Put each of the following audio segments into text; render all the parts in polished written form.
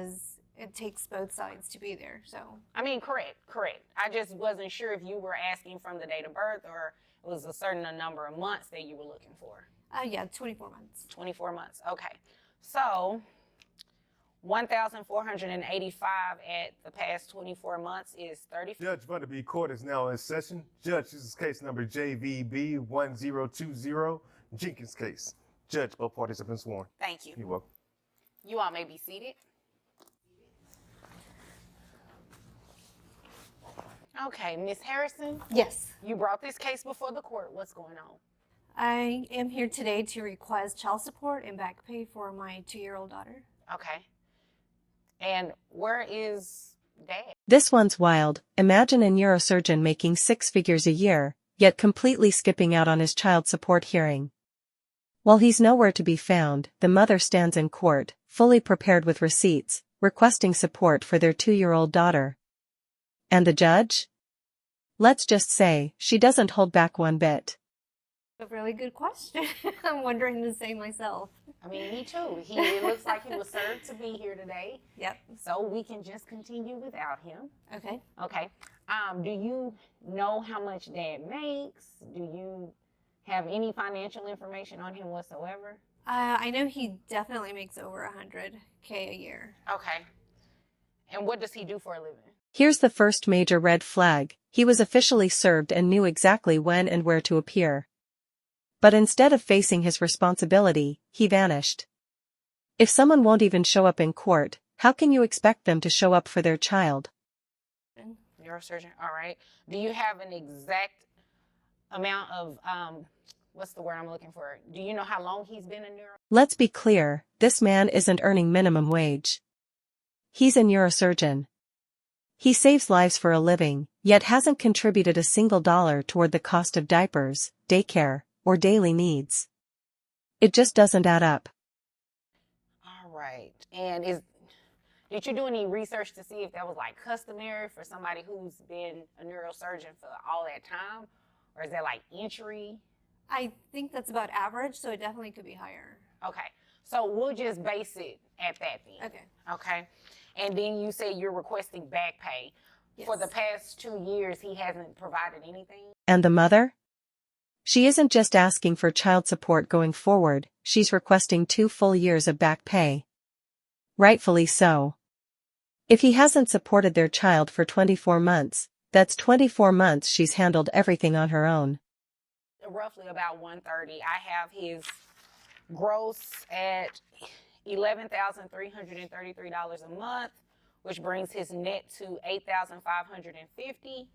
because it takes both sides to be there. So I mean, correct. I just wasn't sure if you were asking from the date of birth or it was a certain number of months that you were looking for. Yeah, 24 months. 24 months. Okay. So 1,485 at the past 24 months is 30. Judge Vanderbeek Court is now in session. Judge, this is case number JVB 1020, Jenkins case. Judge, both parties have been sworn. Thank you. You're welcome. You all may be seated. Okay, Ms. Harrison. Yes. You brought this case before the court. What's going on? I am here today to request child support and back pay for my 2-year-old daughter. Okay. And where is Dad? This one's wild. Imagine a neurosurgeon making 6 figures a year, yet completely skipping out on his child support hearing. While he's nowhere to be found, the mother stands in court, fully prepared with receipts, requesting support for their 2-year-old daughter. And the judge? Let's just say, she doesn't hold back one bit. A really good question. I'm wondering the same myself. I mean, me too. It looks like he was served to be here today. Yep. So we can just continue without him. Okay. Okay. Do you know how much Dad makes? Do you have any financial information on him whatsoever? I know he definitely makes over $100K a year. Okay. And what does he do for a living? Here's the first major red flag. He was officially served and knew exactly when and where to appear. But instead of facing his responsibility, he vanished. If someone won't even show up in court, how can you expect them to show up for their child? Neurosurgeon, all right. Do you have an exact amount of, what's the word I'm looking for? Do you know how long he's been a neuro? Let's be clear, this man isn't earning minimum wage. He's a neurosurgeon. He saves lives for a living, yet hasn't contributed a single dollar toward the cost of diapers, daycare, or daily needs. It just doesn't add up. All right. And did you do any research to see if that was like customary for somebody who's been a neurosurgeon for all that time? Or is that like entry? I think that's about average, so it definitely could be higher. Okay. So we'll just base it at that then. Okay. Okay. And then you say you're requesting back pay. Yes. For the past 2 years, he hasn't provided anything? And the mother? She isn't just asking for child support going forward, she's requesting 2 full years of back pay. Rightfully so. If he hasn't supported their child for 24 months, that's 24 months she's handled everything on her own. Roughly about 130. I have his gross at $11,333 a month, which brings his net to $8,550.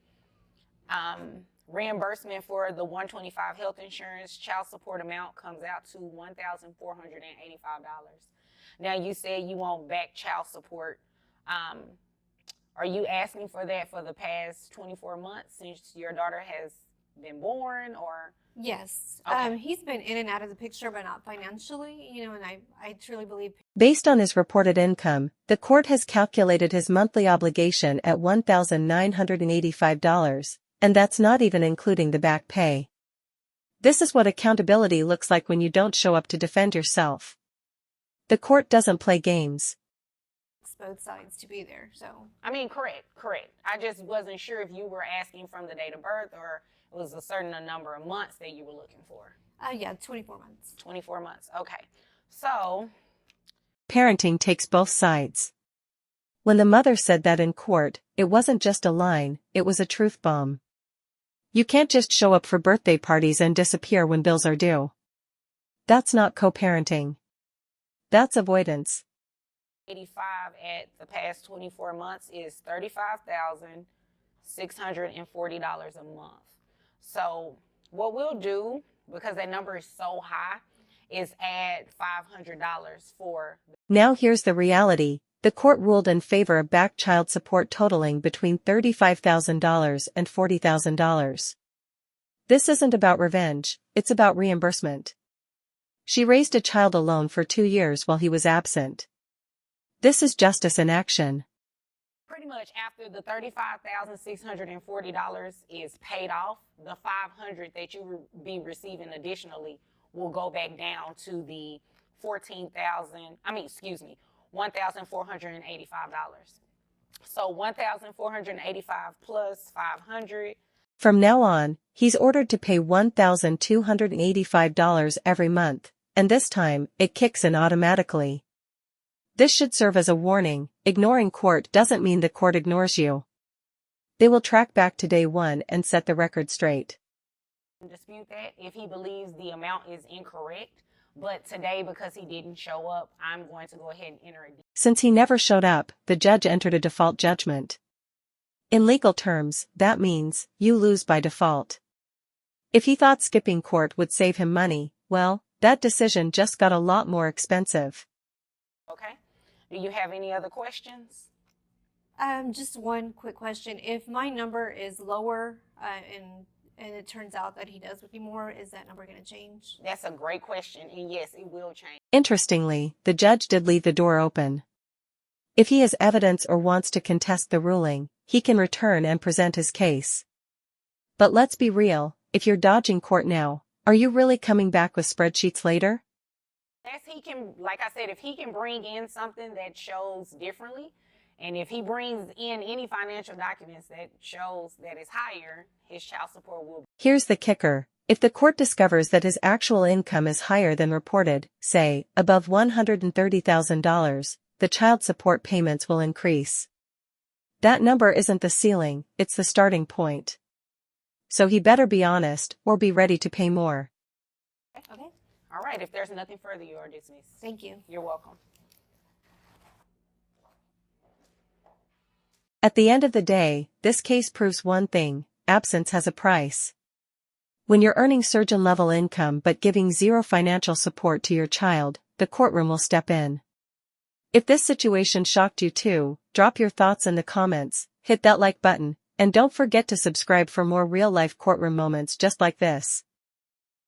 Reimbursement for the $125 health insurance child support amount comes out to $1,485. Now you said you want back child support. Are you asking for that for the past 24 months since your daughter has been born, or? Yes. Okay. He's been in and out of the picture, but not financially, and I truly believe. Based on his reported income, the court has calculated his monthly obligation at $1,985, and that's not even including the back pay. This is what accountability looks like when you don't show up to defend yourself. The court doesn't play games. Both sides to be there, so. I mean, correct. I just wasn't sure if you were asking from the date of birth or it was a certain number of months that you were looking for. Yeah, 24 months. 24 months, okay. So. Parenting takes both sides. When the mother said that in court, it wasn't just a line, it was a truth bomb. You can't just show up for birthday parties and disappear when bills are due. That's not co-parenting. That's avoidance. 85 at the past 24 months is $35,640 a month. So what we'll do, because that number is so high, is add $500 for. Now here's the reality. The court ruled in favor of back child support totaling between $35,000 and $40,000. This isn't about revenge, it's about reimbursement. She raised a child alone for 2 years while he was absent. This is justice in action. Pretty much after the $35,640 is paid off, the $500 that you will be receiving additionally will go back down to the $1,485. So $1,485 plus $500. From now on, he's ordered to pay $1,285 every month, and this time, it kicks in automatically. This should serve as a warning. Ignoring court doesn't mean the court ignores you. They will track back to day one and set the record straight. Dispute that if he believes the amount is incorrect, but today, because he didn't show up, I'm going to go ahead and enter it. Since he never showed up, the judge entered a default judgment. In legal terms, that means you lose by default. If he thought skipping court would save him money, well, that decision just got a lot more expensive. Okay. Do you have any other questions? Just one quick question. If my number is lower, and it turns out that he does pay more, is that number going to change? That's a great question, and yes, it will change. Interestingly, the judge did leave the door open. If he has evidence or wants to contest the ruling, he can return and present his case. But let's be real, if you're dodging court now, are you really coming back with spreadsheets later? As he can, like I said, if he can bring in something that shows differently, and if he brings in any financial documents that shows that it's higher, his child support will be. Here's the kicker. If the court discovers that his actual income is higher than reported, say, above $130,000, the child support payments will increase. That number isn't the ceiling, it's the starting point. So he better be honest, or be ready to pay more. Okay. All right. If there's nothing further, you are dismissed. Thank you. You're welcome. At the end of the day, this case proves one thing: absence has a price. When you're earning surgeon-level income but giving zero financial support to your child, the courtroom will step in. If this situation shocked you too, drop your thoughts in the comments, hit that like button, and don't forget to subscribe for more real-life courtroom moments just like this.